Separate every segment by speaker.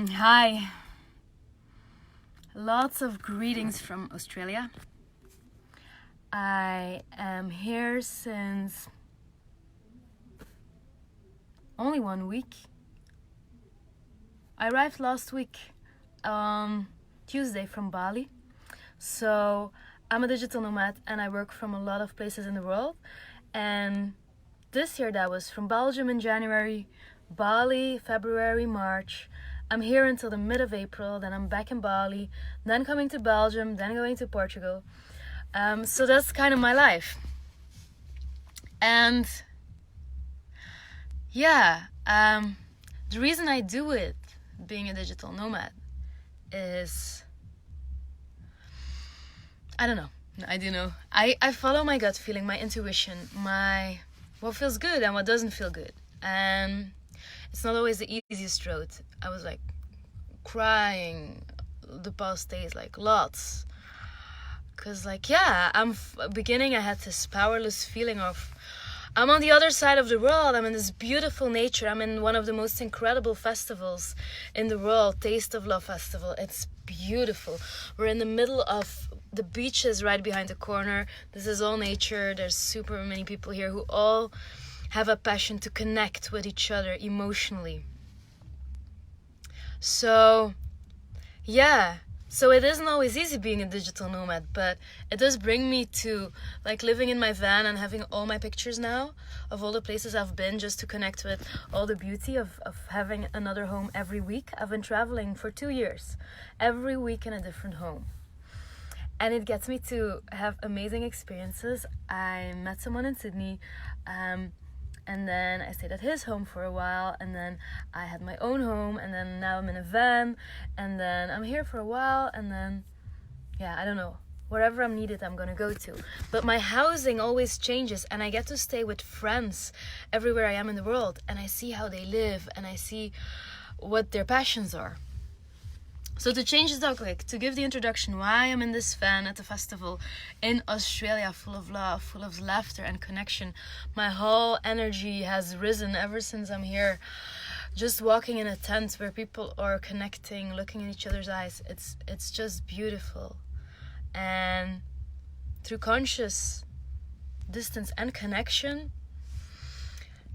Speaker 1: Hi, lots of greetings from Australia. I am here since only 1 week. I arrived last week, Tuesday, from Bali. So I'm a digital nomad and I work from a lot of places in the world. And this year that was from Belgium in January, Bali, February, March. I'm here until the mid of April, then I'm back in Bali, then coming to Belgium, then going to Portugal. So that's kind of my life. And yeah, the reason I do it, being a digital nomad, is, I don't know. I do know. I follow my gut feeling, my intuition, what feels good and what doesn't feel good. And it's not always the easiest road. I was like crying the past days, like lots. Cause beginning I had this powerless feeling of, I'm on the other side of the world. I'm in this beautiful nature. I'm in one of the most incredible festivals in the world, Taste of Love Festival. It's beautiful. We're in the middle of the beaches right behind the corner. This is all nature. There's super many people here who all have a passion to connect with each other emotionally. So it isn't always easy being a digital nomad, but it does bring me to like living in my van and having all my pictures now of all the places I've been, just to connect with all the beauty of having another home every week. I've been traveling for 2 years, every week in a different home. And it gets me to have amazing experiences. I met someone in Sydney, and then I stayed at his home for a while, and then I had my own home, and then now I'm in a van, and then I'm here for a while, and then, I don't know. Wherever I'm needed, I'm gonna go to. But my housing always changes, and I get to stay with friends everywhere I am in the world, and I see how they live, and I see what their passions are. So to change the topic, to give the introduction why I'm in this van at the festival in Australia, full of love, full of laughter and connection. My whole energy has risen ever since I'm here. Just walking in a tent where people are connecting, looking in each other's eyes. It's just beautiful. And through conscious distance and connection,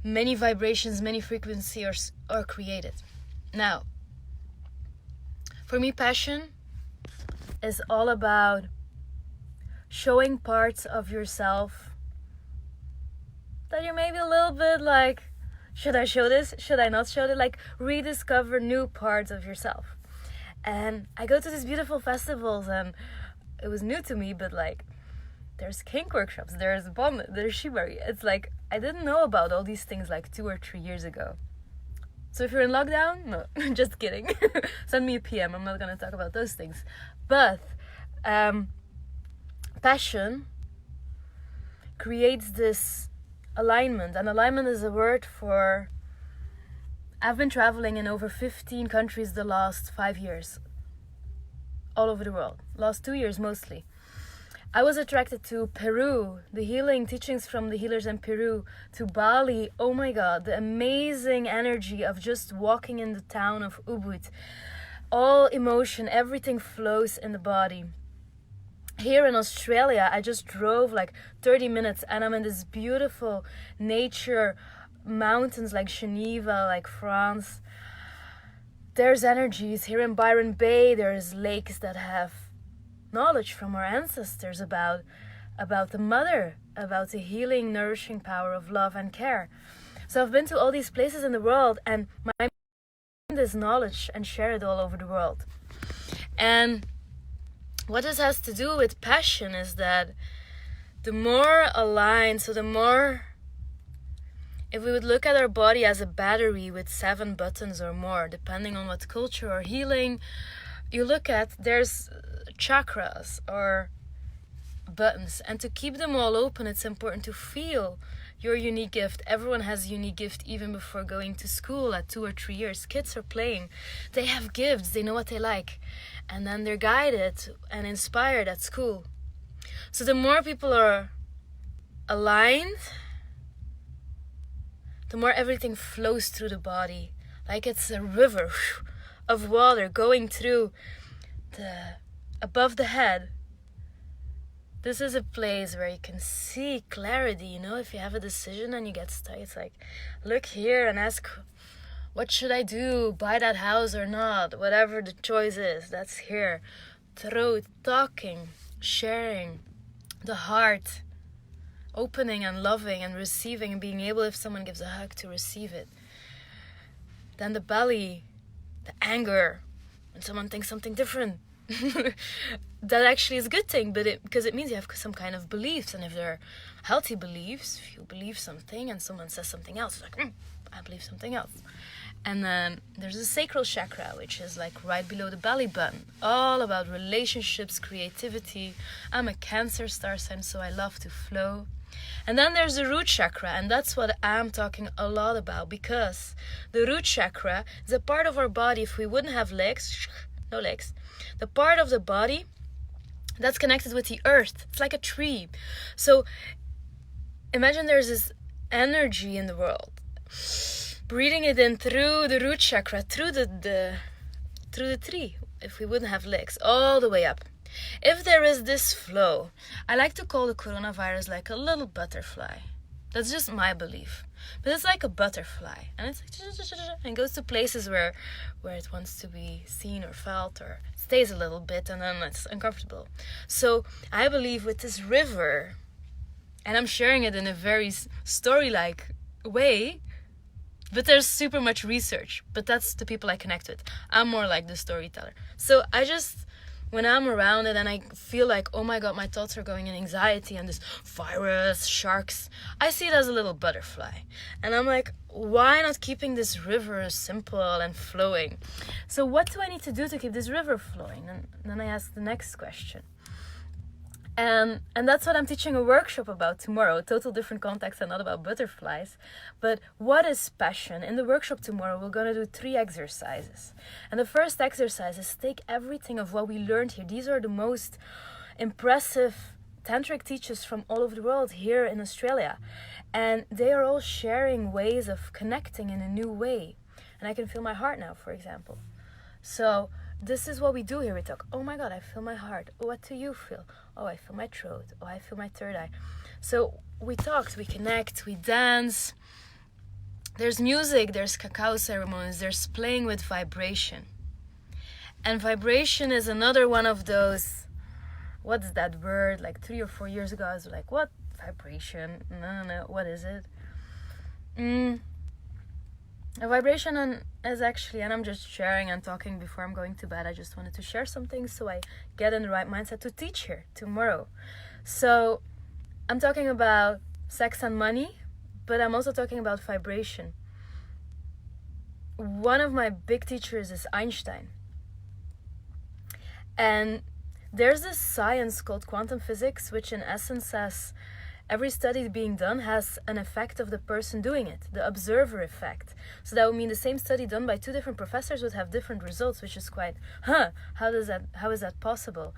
Speaker 1: many vibrations, many frequencies are created. Now, for me, passion is all about showing parts of yourself that you're maybe a little bit like, should I show this? Should I not show it? Like, rediscover new parts of yourself. And I go to these beautiful festivals, and it was new to me, but like, there's kink workshops, there's bondage, there's shibari. It's like, I didn't know about all these things like 2 or 3 years ago. So if you're in lockdown, no, just kidding. Send me a PM. I'm not going to talk about those things. But passion creates this alignment. And alignment is a word for... I've been traveling in over 15 countries the last 5 years. All over the world. Last 2 years mostly. I was attracted to Peru, the healing teachings from the healers in Peru, to Bali. Oh my God, the amazing energy of just walking in the town of Ubud. All emotion, everything flows in the body. Here in Australia, I just drove like 30 minutes and I'm in this beautiful nature, mountains like Geneva, like France. There's energies. Here in Byron Bay, there's lakes that have knowledge from our ancestors about the mother, about the healing, nourishing power of love and care. So I've been to all these places in the world, and my this knowledge and share it all over the world. And what this has to do with passion is that the more aligned, if we would look at our body as a battery with 7 buttons or more, depending on what culture or healing you look at, there's chakras or buttons, and to keep them all open, it's important to feel your unique gift. Everyone has a unique gift even before going to school at 2 or 3 years. Kids are playing, they have gifts, they know what they like, and then they're guided and inspired at school. So the more people are aligned, the more everything flows through the body, like it's a river of water going through above the head. This is a place where you can see clarity, you know, if you have a decision and you get stuck, it's like, look here and ask, what should I do? Buy that house or not? Whatever the choice is, that's here. Throat, talking, sharing, the heart, opening and loving and receiving and being able, if someone gives a hug, to receive it. Then the belly, the anger, when someone thinks something different. That actually is a good thing, because it means you have some kind of beliefs, and if they're healthy beliefs, if you believe something and someone says something else, it's like, I believe something else. And then there's the sacral chakra, which is like right below the belly button, all about relationships, creativity. I'm a Cancer star sign, so I love to flow. And then there's the root chakra, and that's what I'm talking a lot about, because the root chakra is a part of our body. If we wouldn't have legs, no legs, the part of the body that's connected with the earth. It's like a tree. So imagine there's this energy in the world, breathing it in through the root chakra, through the tree, if we wouldn't have legs, all the way up. If there is this flow, I like to call the coronavirus like a little butterfly. That's just my belief. But it's like a butterfly, and it's like, and goes to places where it wants to be seen or felt, or stays a little bit, and then it's uncomfortable. So I believe with this river, and I'm sharing it in a very story-like way, but there's super much research, but that's the people I connect with. I'm more like the storyteller. So when I'm around it and I feel like, oh my God, my thoughts are going in anxiety and this virus, sharks, I see it as a little butterfly. And I'm like, why not keeping this river simple and flowing? So what do I need to do to keep this river flowing? And then I ask the next question. And that's what I'm teaching a workshop about tomorrow. Total different context and not about butterflies. But what is passion? In the workshop tomorrow, we're going to do 3 exercises. And the first exercise is take everything of what we learned here. These are the most impressive tantric teachers from all over the world here in Australia. And they are all sharing ways of connecting in a new way. And I can feel my heart now, for example. So this is what we do here. We talk, oh my God, I feel my heart. What do you feel? Oh, I feel my throat. Oh, I feel my third eye. So we talked, we connect, we dance. There's music, there's cacao ceremonies, there's playing with vibration. And vibration is another one of those, what's that word? Like 3 or 4 years ago, I was like, what? Vibration? No, what is it? A vibration is actually, and I'm just sharing and talking before I'm going to bed. I just wanted to share something so I get in the right mindset to teach here tomorrow. So I'm talking about sex and money, but I'm also talking about vibration. One of my big teachers is Einstein. And there's this science called quantum physics, which in essence says every study being done has an effect of the person doing it, the observer effect. So that would mean the same study done by 2 different professors would have different results, which is quite, how is that possible?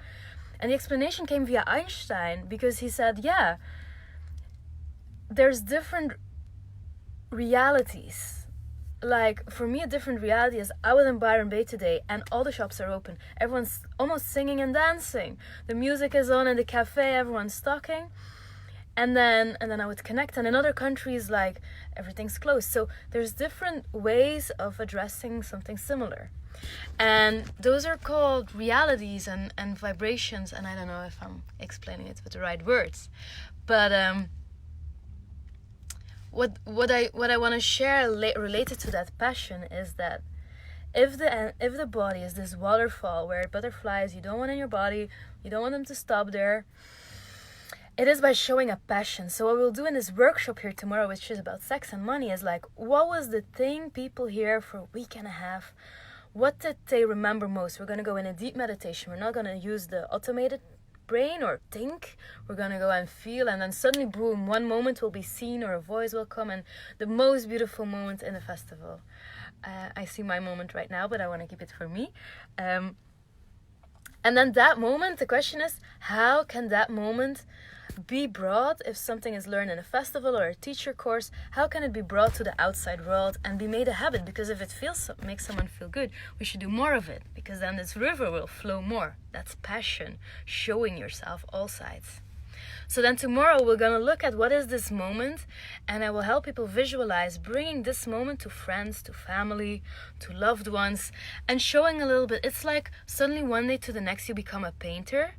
Speaker 1: And the explanation came via Einstein, because he said, yeah, there's different realities. Like, for me, a different reality is I was in Byron Bay today and all the shops are open. Everyone's almost singing and dancing. The music is on in the cafe, everyone's talking. And then I would connect. And in other countries, like, everything's closed. So there's different ways of addressing something similar. And those are called realities and vibrations. And I don't know if I'm explaining it with the right words. But what I want to share related to that passion is that if the body is this waterfall where butterflies, you don't want in your body, you don't want them to stop there, it is by showing a passion. So what we'll do in this workshop here tomorrow, which is about sex and money, is like, what was the thing people here for a week and a half, what did they remember most? We're going to go in a deep meditation. We're not going to use the automated brain or think. We're going to go and feel, and then suddenly, boom, one moment will be seen or a voice will come, and the most beautiful moment in the festival. I see my moment right now, but I want to keep it for me. And then that moment, the question is, how can that moment be brought, if something is learned in a festival or a teacher course, how can it be brought to the outside world and be made a habit? Because if it makes someone feel good, we should do more of it, because then this river will flow more. That's passion, showing yourself all sides. So then tomorrow we're going to look at what is this moment, and I will help people visualize bringing this moment to friends, to family, to loved ones, and showing a little bit. It's like suddenly one day to the next you become a painter,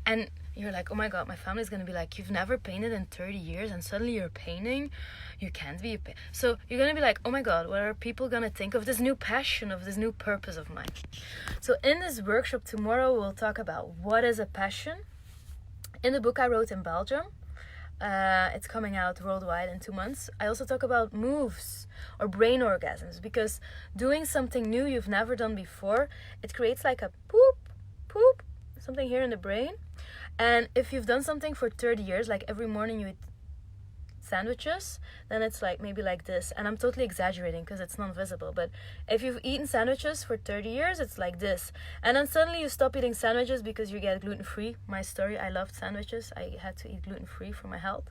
Speaker 1: and you're like, oh my God, my family's going to be like, you've never painted in 30 years and suddenly you're painting? You can't be a painter. So you're going to be like, oh my God, what are people going to think of this new passion, of this new purpose of mine? So in this workshop tomorrow, we'll talk about what is a passion. In the book I wrote in Belgium, it's coming out worldwide in 2 months. I also talk about moves or brain orgasms, because doing something new you've never done before, it creates like a poop, something here in the brain. And if you've done something for 30 years, like every morning you eat sandwiches, then it's like maybe like this. And I'm totally exaggerating because it's non-visible, but if you've eaten sandwiches for 30 years, it's like this. And then suddenly you stop eating sandwiches because you get gluten-free. My story, I loved sandwiches. I had to eat gluten-free for my health.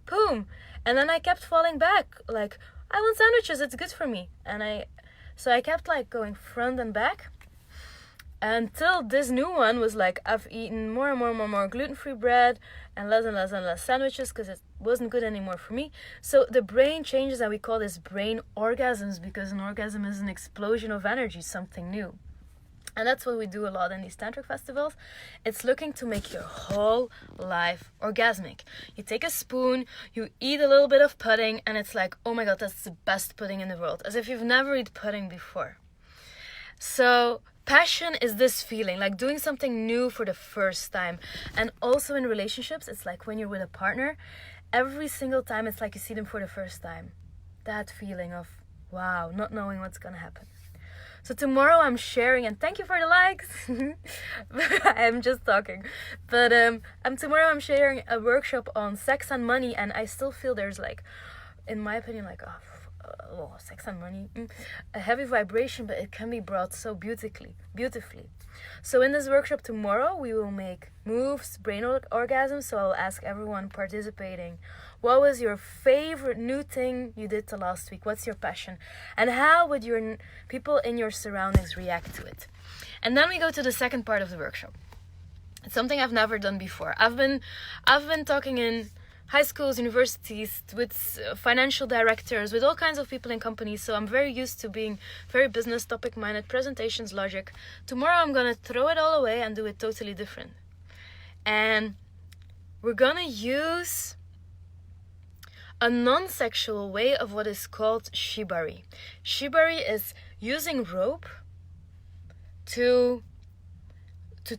Speaker 1: Boom. And then I kept falling back, like, I want sandwiches, it's good for me. And so I kept like going front and back, until this new one was like, I've eaten more and more gluten-free bread and less sandwiches because it wasn't good anymore for me. So the brain changes, and we call this brain orgasms, because an orgasm is an explosion of energy, something new. And that's what we do a lot in these tantric festivals. It's looking to make your whole life orgasmic. You take a spoon, you eat a little bit of pudding, and it's like, oh my God, that's the best pudding in the world, as if you've never eaten pudding before. So passion is this feeling, like doing something new for the first time. And also in relationships, it's like when you're with a partner, every single time it's like you see them for the first time. That feeling of, wow, not knowing what's gonna happen. So tomorrow I'm sharing, and thank you for the likes. I'm just talking. But tomorrow I'm sharing a workshop on sex and money, and I still feel there's like, in my opinion, like, sex and money, a heavy vibration, but it can be brought so beautifully. So in this workshop tomorrow, we will make moves, brain orgasms. So I'll ask everyone participating, what was your favorite new thing you did the last week? What's your passion? And how would your people in your surroundings react to it? And then we go to the second part of the workshop. It's something I've never done before. I've been talking in high schools, universities, with financial directors, with all kinds of people in companies. So I'm very used to being very business topic minded, presentations, logic. Tomorrow I'm going to throw it all away and do it totally different. And we're going to use a non-sexual way of what is called shibari. Shibari is using rope to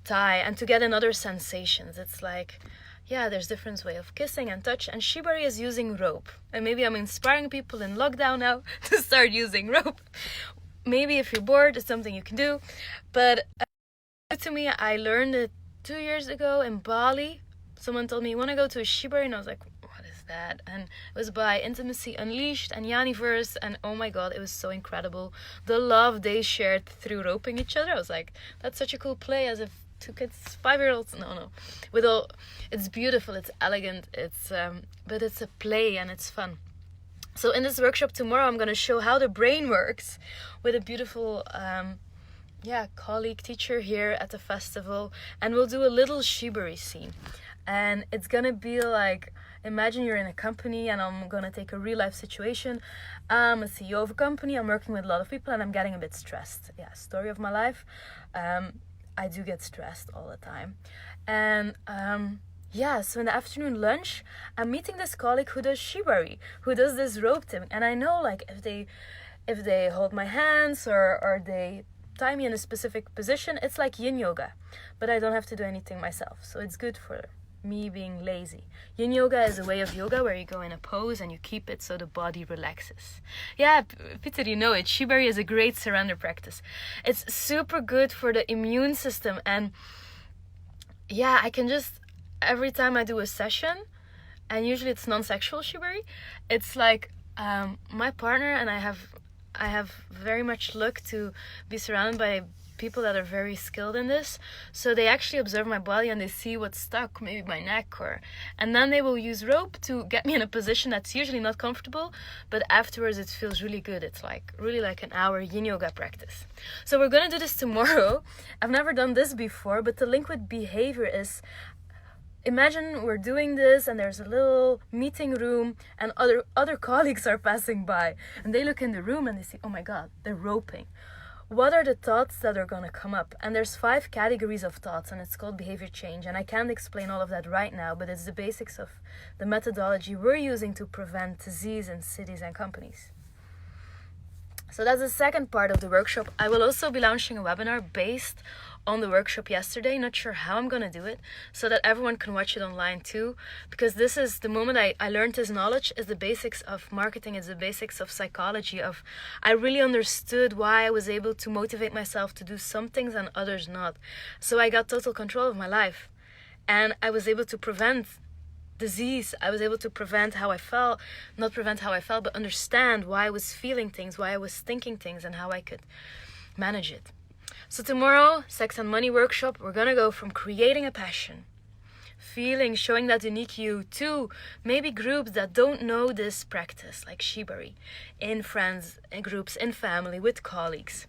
Speaker 1: tie and to get another sensations. It's like, yeah, there's different way of kissing and touch, and shibari is using rope. And maybe I'm inspiring people in lockdown now to start using rope. Maybe if you're bored, it's something you can do. But to me, I learned it 2 years ago in Bali. Someone told me, you want to go to a shibari? And I was like, what is that? And it was by Intimacy Unleashed and Yaniverse, and oh my God, it was so incredible. The love they shared through roping each other. I was like, that's such a cool play, as if 2 kids, 5-year-olds, no, with all, it's beautiful, it's elegant, it's but it's a play and it's fun. So in this workshop tomorrow, I'm going to show how the brain works with a beautiful colleague teacher here at the festival, and we'll do a little shibari scene. And it's going to be like, imagine you're in a company, and I'm going to take a real life situation. I'm a CEO of a company, I'm working with a lot of people, and I'm getting a bit stressed. Yeah, story of my life. I do get stressed all the time. And so in the afternoon lunch, I'm meeting this colleague who does shibari, who does this rope thing. And I know, like, if they hold my hands or they tie me in a specific position, it's like Yin Yoga. But I don't have to do anything myself. So it's good for me being lazy. Yin Yoga is a way of yoga where you go in a pose and you keep it so the body relaxes. Yeah, Peter, you know it. Shibari is a great surrender practice. It's super good for the immune system. And yeah, I can just, every time I do a session, and usually it's non-sexual shibari, it's like my partner and I have very much luck to be surrounded by people that are very skilled in this. So they actually observe my body and they see what's stuck, maybe my neck, and then they will use rope to get me in a position that's usually not comfortable, but afterwards it feels really good. It's like really like an hour Yin Yoga practice. So we're gonna do this tomorrow. I've never done this before, but the link with behavior is, imagine we're doing this and there's a little meeting room and other colleagues are passing by and they look in the room and they see, oh my God, they're roping. What are the thoughts that are going to come up? And there's 5 categories of thoughts, and it's called behavior change. And I can't explain all of that right now, but it's the basics of the methodology we're using to prevent disease in cities and companies. So that's the second part of the workshop. I will also be launching a webinar based on the workshop yesterday. Not sure how I'm going to do it, so that everyone can watch it online too. Because this is the moment I learned this knowledge, is the basics of marketing, is the basics of psychology. I really understood why I was able to motivate myself to do some things and others not. So I got total control of my life. And I was able to prevent disease. I was able to prevent how I felt, not prevent how I felt, but understand why I was feeling things, why I was thinking things, and how I could manage it. So tomorrow, Sex and Money workshop, we're gonna go from creating a passion, feeling, showing that unique you, to maybe groups that don't know this practice, like shibari, in friends, in groups, in family, with colleagues,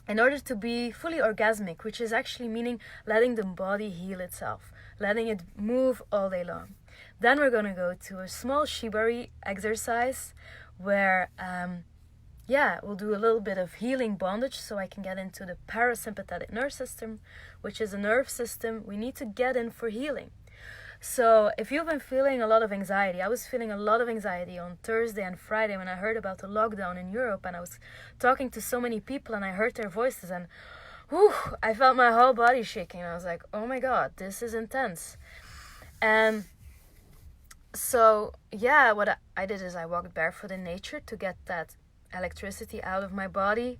Speaker 1: in order to be fully orgasmic, which is actually meaning letting the body heal itself, letting it move all day long. Then we're going to go to a small shibari exercise where, we'll do a little bit of healing bondage so I can get into the parasympathetic nerve system, which is a nerve system we need to get in for healing. So if you've been feeling a lot of anxiety, I was feeling a lot of anxiety on Thursday and Friday when I heard about the lockdown in Europe, and I was talking to so many people and I heard their voices, and I felt my whole body shaking. I was like, oh my God, this is intense. And so, what I did is I walked barefoot in nature to get that electricity out of my body.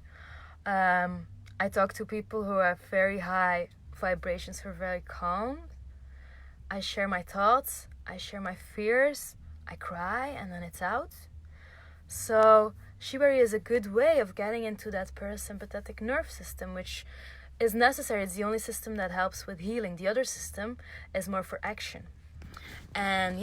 Speaker 1: I talked to people who have very high vibrations, who are very calm. I share my thoughts, I share my fears, I cry, and then it's out. So shibari is a good way of getting into that parasympathetic nerve system, which is necessary. It's the only system that helps with healing. The other system is more for action. And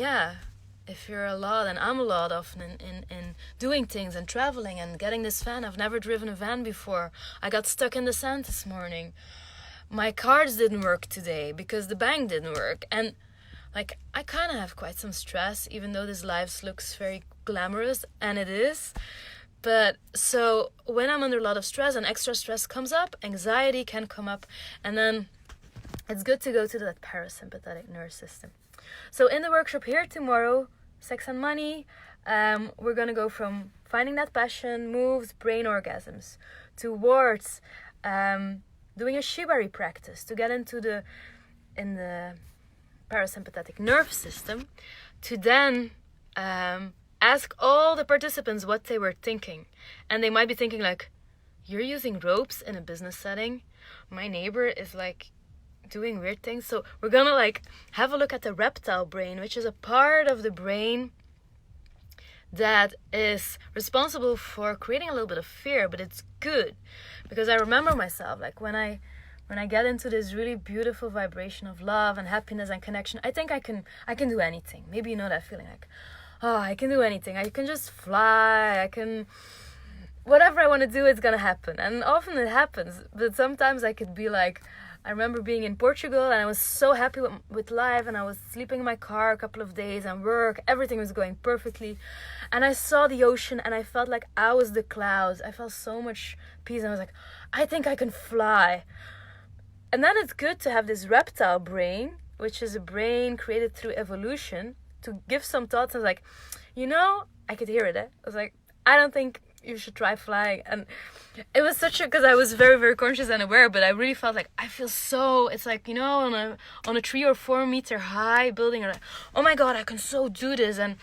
Speaker 1: if you're a lot, and I'm a lot often in doing things and traveling and getting this van. I've never driven a van before. I got stuck in the sand this morning. My cards didn't work today because the bank didn't work. And I kind of have quite some stress, even though this life looks very glamorous, and it is. But so when I'm under a lot of stress and extra stress comes up, anxiety can come up, and then it's good to go to that parasympathetic nerve system. So in the workshop here tomorrow, Sex and Money, we're going to go from finding that passion, moves, brain orgasms, towards doing a shibari practice to get into the parasympathetic nerve system, to then ask all the participants what they were thinking. And they might be thinking like, you're using ropes in a business setting. My neighbor is doing weird things. So we're gonna have a look at the reptile brain, which is a part of the brain that is responsible for creating a little bit of fear, but it's good. Because I remember myself, when I get into this really beautiful vibration of love and happiness and connection, I think I can do anything. Maybe you know that feeling I can do anything. I can just fly. Whatever I want to do, it's gonna happen. And often it happens, but sometimes I could be I remember being in Portugal and I was so happy with life, and I was sleeping in my car a couple of days and work, everything was going perfectly, and I saw the ocean and I felt like I was the clouds. I felt so much peace, and I was like, I think I can fly. And then it's good to have this reptile brain, which is a brain created through evolution, to give some thoughts. I was like, I could hear it. I was like, I don't think you should try flying. And it was because I was very, very conscious and aware, but I really felt I feel so, it's on a 3 or 4 meter high building, oh my God, I can so do this. And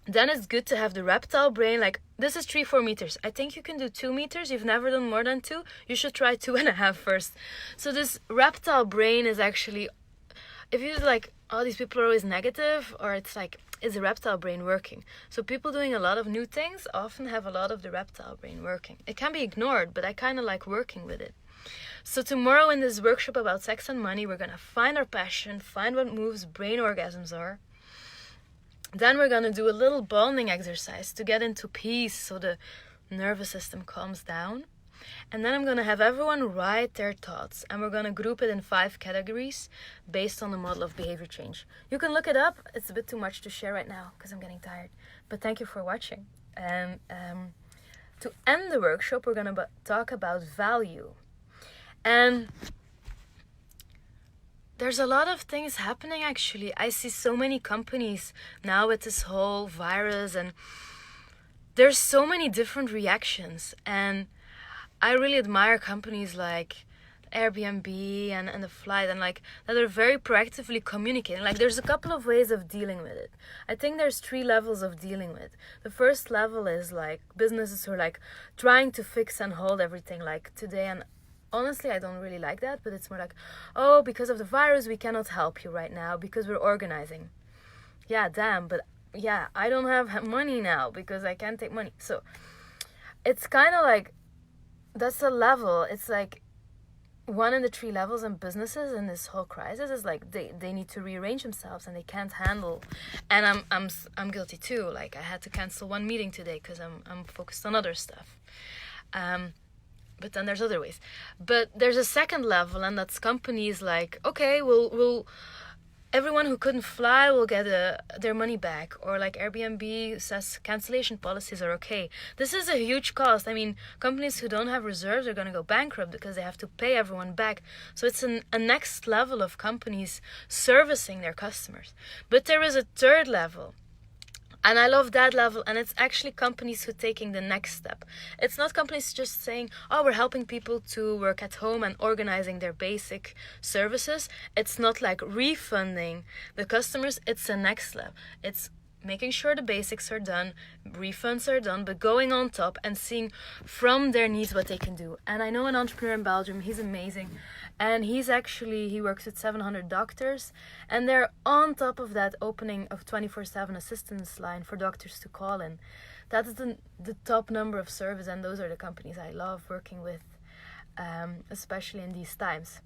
Speaker 1: then it's good to have the reptile brain, this is 3-4 meters. I think you can do 2 meters. You've never done more than 2. You should try 2.5 first. So this reptile brain is actually, if you these people are always negative, or it's is the reptile brain working? So people doing a lot of new things often have a lot of the reptile brain working. It can be ignored, but I kind of like working with it. So tomorrow in this workshop about sex and money, we're going to find our passion, find what moves brain orgasms are. Then we're going to do a little bonding exercise to get into peace so the nervous system calms down. And then I'm going to have everyone write their thoughts, and we're going to group it in 5 categories based on the model of behavior change. You can look it up. It's a bit too much to share right now because I'm getting tired. But thank you for watching. And to end the workshop, we're going to talk about value. And there's a lot of things happening, actually. I see so many companies now with this whole virus, and there's so many different reactions. And I really admire companies like Airbnb and the flight, and like that are very proactively communicating. Like there's a couple of ways of dealing with it. I think there's 3 levels of dealing with. The first level is like businesses who are like trying to fix and hold everything like today. And honestly, I don't really like that, but it's more like, oh, because of the virus, we cannot help you right now because we're organizing. Yeah, damn, but yeah, I don't have money now because I can't take money. So it's kind of like, that's a level. It's like one of the 3 levels in businesses in this whole crisis is like they need to rearrange themselves and they can't handle. And I'm guilty too. Like I had to cancel one meeting today because I'm focused on other stuff. But then there's other ways. But there's a second level, and that's companies like, okay, we'll everyone who couldn't fly will get their money back. Or like Airbnb says cancellation policies are okay. This is a huge cost. I mean, companies who don't have reserves are going to go bankrupt because they have to pay everyone back. So it's a next level of companies servicing their customers. But there is a third level. And I love that level, and it's actually companies who are taking the next step. It's not companies just saying, oh, we're helping people to work at home and organizing their basic services. It's not like refunding the customers. It's the next level. It's making sure the basics are done, refunds are done, but going on top and seeing from their needs what they can do. And I know an entrepreneur in Belgium, he's amazing. And he works with 700 doctors, and they're on top of that opening of 24/7 assistance line for doctors to call in. That's the top number of service, and those are the companies I love working with, especially in these times.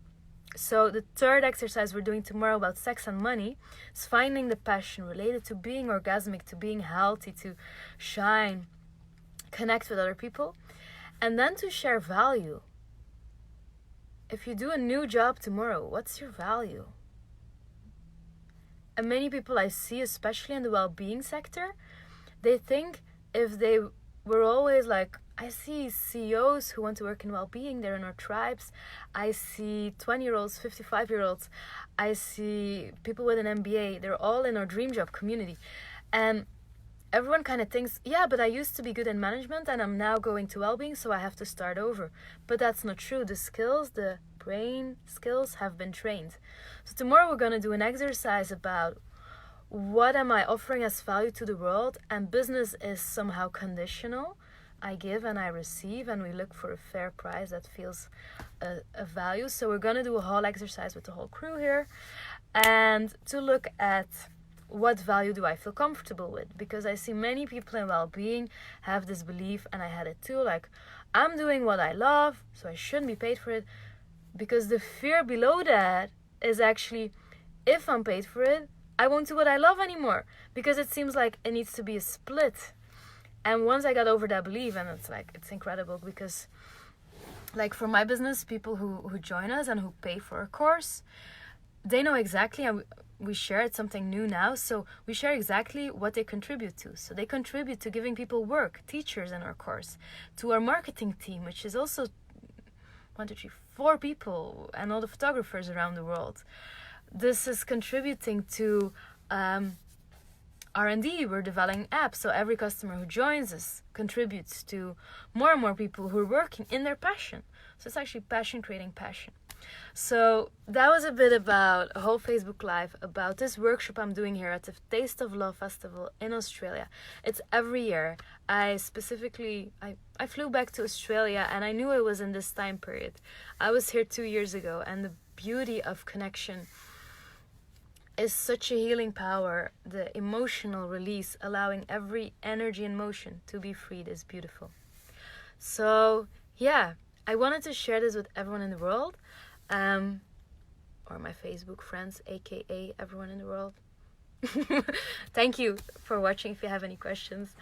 Speaker 1: So the third exercise we're doing tomorrow about sex and money is finding the passion related to being orgasmic, to being healthy, to shine, connect with other people, and then to share value. If you do a new job tomorrow, what's your value? And many people I see, especially in the well-being sector, they think if they were always like, I see CEOs who want to work in well-being, they're in our tribes. I see 20-year-olds, 55-year-olds. I see people with an MBA. They're all in our dream job community. And everyone kind of thinks, yeah, but I used to be good in management and I'm now going to well-being, so I have to start over. But that's not true. The skills, the brain skills have been trained. So tomorrow we're going to do an exercise about what am I offering as value to the world, and business is somehow conditional. I give and I receive, and we look for a fair price that feels a value. So we're going to do a whole exercise with the whole crew here, and to look at what value do I feel comfortable with, because I see many people in well-being have this belief, and I had it too, like, I'm doing what I love, so I shouldn't be paid for it, because the fear below that is actually, if I'm paid for it, I won't do what I love anymore, because it seems like it needs to be a split. And once I got over that belief, and it's incredible, because like for my business, people who join us and who pay for a course, they know exactly, and we share, it's something new now, so we share exactly what they contribute to. So they contribute to giving people work, teachers in our course, to our marketing team, which is also 1, 2, 3, 4 people, and all the photographers around the world. This is contributing to R&D. We're developing apps, so every customer who joins us contributes to more and more people who are working in their passion. So it's actually passion creating passion. So that was a bit about a whole Facebook Live about this workshop I'm doing here at the Taste of Love Festival in Australia. It's every year. I flew back to Australia, and I knew it was in this time period. I was here 2 years ago, and the beauty of connection is such a healing power. The emotional release, allowing every energy and motion to be freed, is beautiful. So yeah, I wanted to share this with everyone in the world, or my Facebook friends, aka everyone in the world. Thank you for watching. If you have any questions,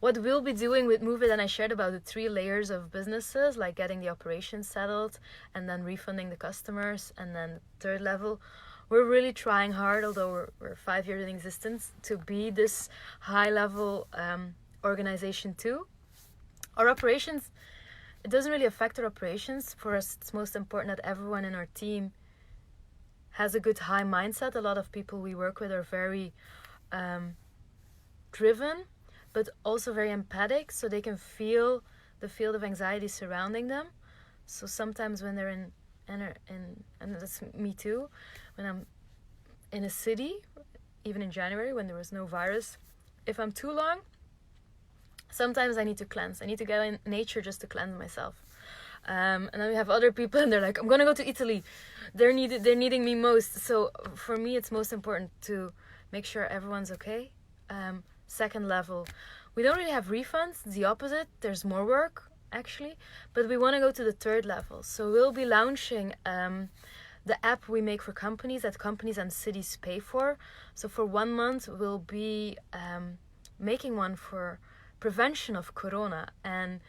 Speaker 1: what we'll be doing with Move It, and I shared about the 3 layers of businesses, like getting the operations settled and then refunding the customers, and then the 3rd level, we're really trying hard, although we're 5 years in existence, to be this high level organization too. Our operations, it doesn't really affect our operations. For us, it's most important that everyone in our team has a good high mindset. A lot of people we work with are very driven, but also very empathic, so they can feel the field of anxiety surrounding them. So sometimes when they're in and that's me too, when I'm in a city, even in January when there was no virus, if I'm too long, sometimes I need to cleanse. I need to go in nature just to cleanse myself. And then we have other people and they're like, I'm gonna go to Italy. They're needing me most. So for me, it's most important to make sure everyone's okay. 2nd level, we don't really have refunds. The opposite, there's more work actually, but we want to go to the 3rd level. So we'll be launching the app we make for companies that companies and cities pay for. So for 1 month, we'll be making one for prevention of corona. And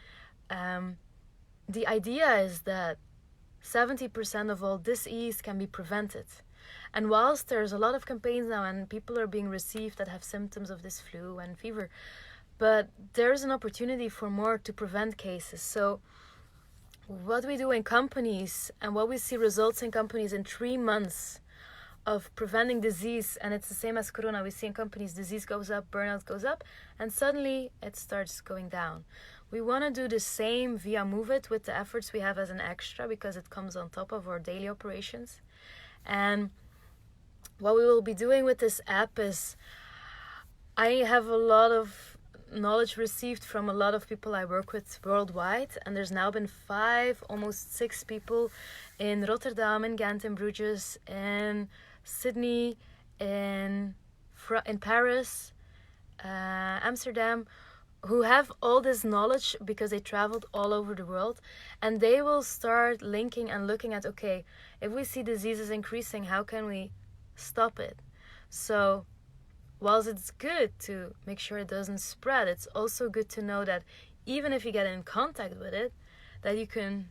Speaker 1: the idea is that 70% of all disease can be prevented. And whilst there's a lot of campaigns now and people are being received that have symptoms of this flu and fever, but there's an opportunity for more to prevent cases. So what we do in companies and what we see results in companies in 3 months of preventing disease, and it's the same as corona. We see in companies disease goes up, burnout goes up, and suddenly it starts going down. We want to do the same via Move It with the efforts we have as an extra, because it comes on top of our daily operations. And what we will be doing with this app is, I have a lot of knowledge received from a lot of people I work with worldwide, and there's now been 5, almost 6 people in Rotterdam, in Ghent, in Bruges, in Sydney, in Paris, Amsterdam, who have all this knowledge because they traveled all over the world, and they will start linking and looking at, okay, if we see diseases increasing, how can we stop it? So whilst it's good to make sure it doesn't spread, it's also good to know that even if you get in contact with it, that you can,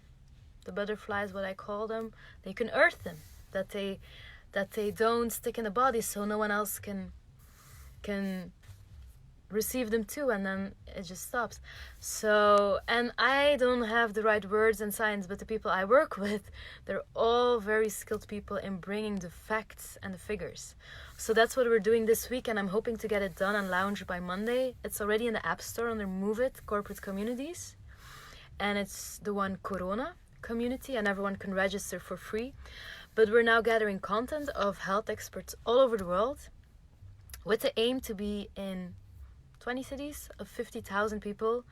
Speaker 1: the butterflies, what I call them, that you can earth them, that they don't stick in the body, so no one else can receive them too, and then it just stops. So, and I don't have the right words and science, but the people I work with, they're all very skilled people in bringing the facts and the figures. So that's what we're doing this week, and I'm hoping to get it done and launched by Monday. It's already in the App Store under Move It Corporate Communities, and it's the one Corona community, and everyone can register for free. But we're now gathering content of health experts all over the world with the aim to be in 20 cities of 50,000 people,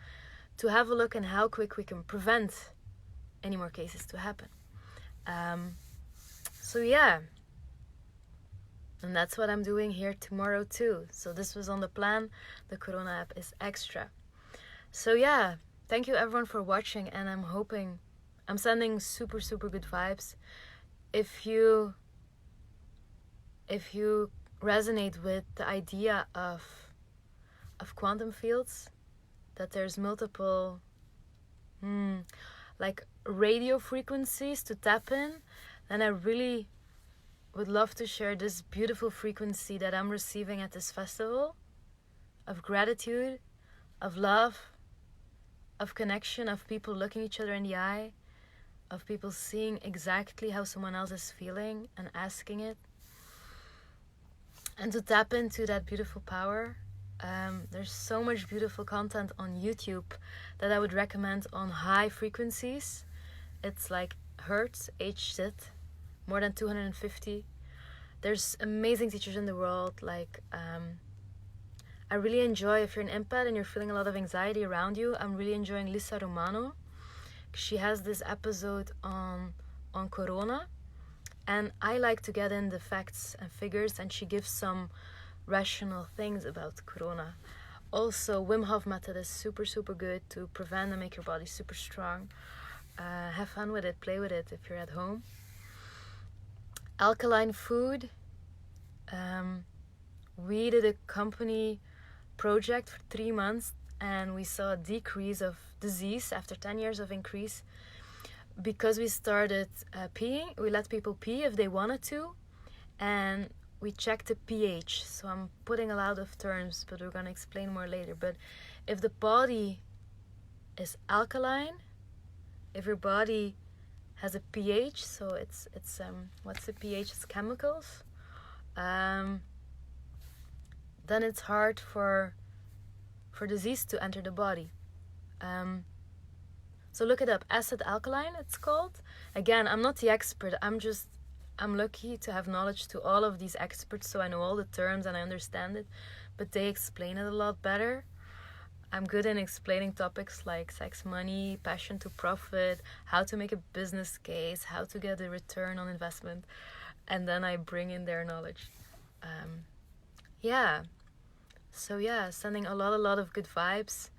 Speaker 1: to have a look at how quick we can prevent any more cases to happen. So yeah, and that's what I'm doing here tomorrow too. So this was on the plan. The Corona app is extra. So yeah, thank you everyone for watching, and I'm sending super good vibes. If you resonate with the idea of quantum fields, that there's multiple like radio frequencies to tap in, then I really would love to share this beautiful frequency that I'm receiving at this festival of gratitude, of love, of connection, of people looking each other in the eye, of people seeing exactly how someone else is feeling and asking it, and to tap into that beautiful power. There's so much beautiful content on YouTube that I would recommend on high frequencies. It's like Hertz, HZ, more than 250. There's amazing teachers in the world. Like, I really enjoy, if you're an empath and you're feeling a lot of anxiety around you, I'm really enjoying Lisa Romano. She has this episode on Corona, and I like to get in the facts and figures, and she gives some rational things about Corona. Also, Wim Hof method is super good to prevent and make your body super strong. Have fun with it, play with it if you're at home. Alkaline food. We did a company project for 3 months, and we saw a decrease of disease after 10 years of increase because we started peeing. We let people pee if they wanted to, and we checked the pH. So I'm putting a lot of terms, but we're going to explain more later. But if the body is alkaline, if your body has a pH, so it's what's the pH? It's chemicals. Then it's hard for disease to enter the body. So look it up. Acid alkaline, it's called. Again, I'm not the expert. I'm lucky to have knowledge to all of these experts, so I know all the terms and I understand it, but they explain it a lot better. I'm good in explaining topics like sex, money, passion to profit, how to make a business case, how to get a return on investment, and then I bring in their knowledge. Sending a lot of good vibes,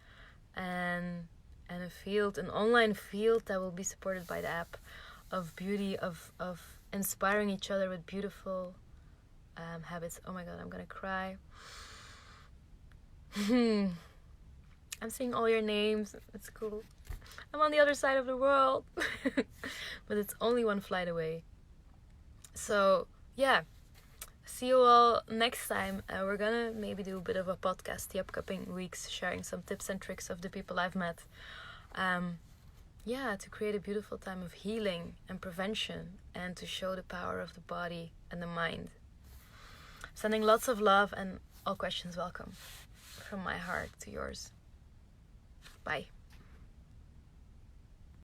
Speaker 1: and an online field that will be supported by the app of beauty, of inspiring each other with beautiful habits. Oh my god, I'm gonna cry. I'm seeing all your names. It's cool. I'm on the other side of the world. But it's only one flight away. So, yeah. See you all next time. We're gonna maybe do a bit of a podcast the upcoming weeks, sharing some tips and tricks of the people I've met. To create a beautiful time of healing and prevention, and to show the power of the body and the mind. Sending lots of love, and all questions welcome. From my heart to yours. Bye.